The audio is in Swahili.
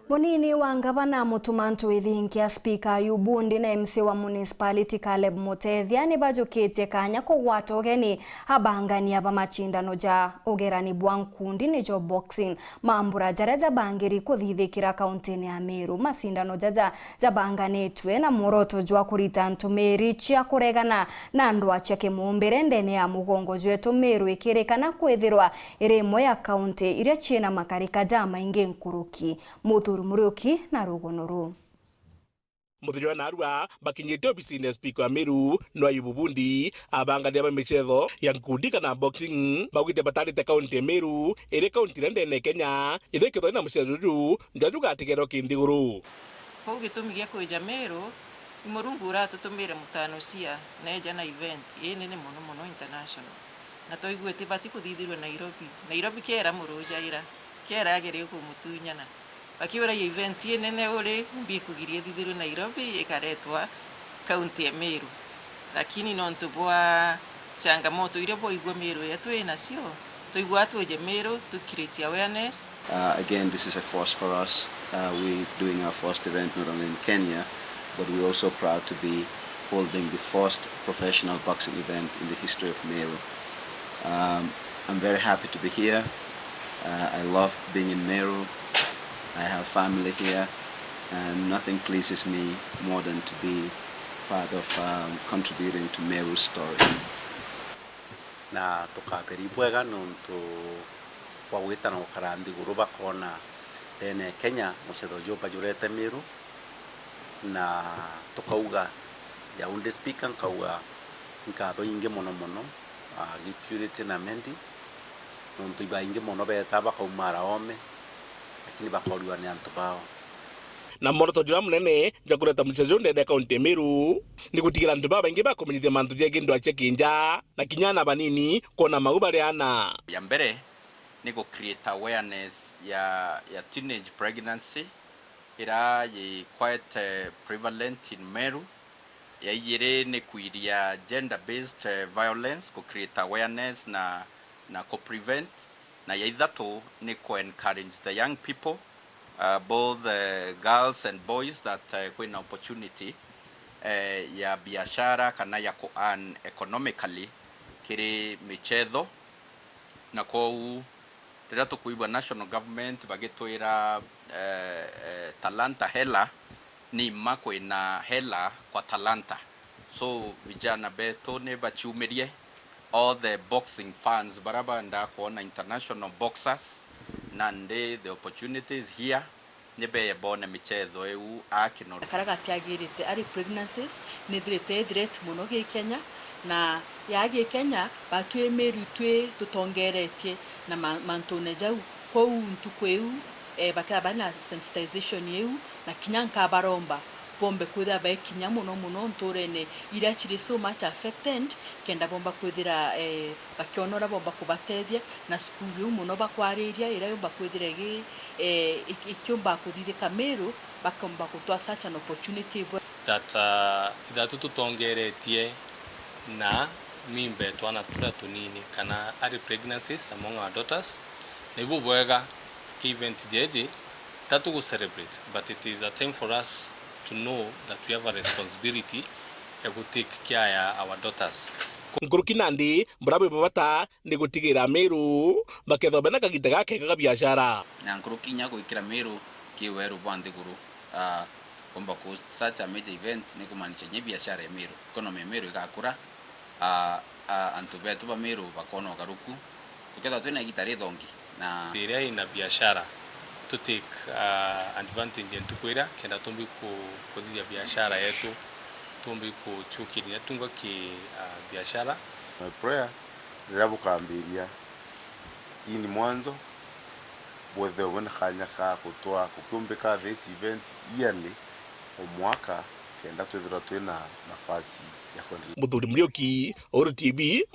Munini wa ngavana Mutumantu ithinkia Speaker Yubundi na MC wa municipality Caleb Mutethia ni bajukitie kanya kugwata ugeni abangania ba macindano ja ugerani bwa Nkundi ni jo boxing mambura jareja bangiri kuthithikira kauntini ya Meru. Macindano jaja jabanganitwe na MWOROTO jwa kurita ntumiri cia kuregana na NDWAA cia MUUMBIRE ndene ya mugongo jwetu Meru ikirikana kwithirwa irimo ya kaunti iria ciena makarika ja maingi nkuruki Muruki na Rugonoro. Muthirwa na arua bakinyite obisine Speaker wa MERU no Yubundi abangania ba michetho ya Nkundi kana boxing bagwite batarite kaunti ya MERU ire kaunti ndene Kenya ire kitho na muceruru ndajuga atigero kindiguru ko gitumigia kuja MERU imurungura tutumire mutano cia neja na event nene muno international na toigwete bati kuthithirwe Nairobi kera muruja ira kera agere ku mutunyana akiura event nene ule mbi kugiria thithirwe Nairobi ikaretwa kaunti ya MERU lakini nontu bwa changamoto ile boigwa MERU yetu inacio toigwa tuje MERU to create awareness. Again, this is a first for us. We're doing our first event not only in Kenya, but we're also proud to be holding the first professional boxing event in the history of MERU. I'm very happy to be here. I love being in MERU. I have family here, and nothing pleases me more than to be part of contributing to MERU's story. Na tukaperi bwega nuntu kwa wita na ukarandi guruba kona dene Kenya mucetho joba jurete MERU na tukauga ya unde speaker kauga nkatho inge mono gipurity na mendi nuntu iba inge mono beta bakaumara ome lakini bakorwa ni antu bao na MWOROTO jura munene jakureta muchezo ndende kaunti ya MERU ni gutigira antu baba inge bakomenyithia mantu jege NDWAA cia kinja na kinyana banini kona maubare ana ya mbere ni go create awareness ya teenage pregnancy ira ye quite prevalent in MERU ya yire ni kuiria gender based violence go create awareness na ko prevent na ya ithatu ni ko encourage the young people both girls and boys that when opportunity ya biashara kana ya ko earn economically kiri michetho na ko tira tukuibwa national government bagitwira talanta hela ni mako ina hela kwa talanta so vijana beto ne bachiumirie all the boxing fans baraba nda kuona international boxers nande the opportunities here nebe bona michetho eu akino karagati agirite ari pregnancies ni threat muno ge Kenya na yage Kenya batwe MERU twe tutongeretie na mantone jau ko ntukweu bakaba bana sensitization yeu na kinyanka baromba bombe kuda ba kinya muno ntorene ira chiri so much affected kenda bomba kudira bakionora bomba kubatethia na school muno bakwariria ira bomba kudira gi ikyomba kuthithika MERU bakomba kutwa such an opportunity that tutongeretie na mimbe twana tunini kana ari pregnancies among our daughters nebu bwega event jeje tatu go celebrate but it is a time for us to know that we have a responsibility to take care of our daughters. Nkuruki nandi mbrabe babata ni gutigira MERU baketho bena kagita gake ka biashara na nkuruki nya gwikira MERU kiweru bwande guru komba ko such a major event ni kumanisha nye biashara ya MERU economy MERU igakura antu betu ba MERU bakono garuku tuketa twena gitare dongi na area ina biashara to take advantage and tukwira kenda tumbi ku biashara yetu tumbi ku chukiri yatunga ki biashara. My prayer nirabukambiria hii ni mwanzo bwethe wena khanya kha kutoa kukumbika this event yearly omwaka kenda twithira twina nafasi ya kwenda Muthuri Murioki, Oro TV.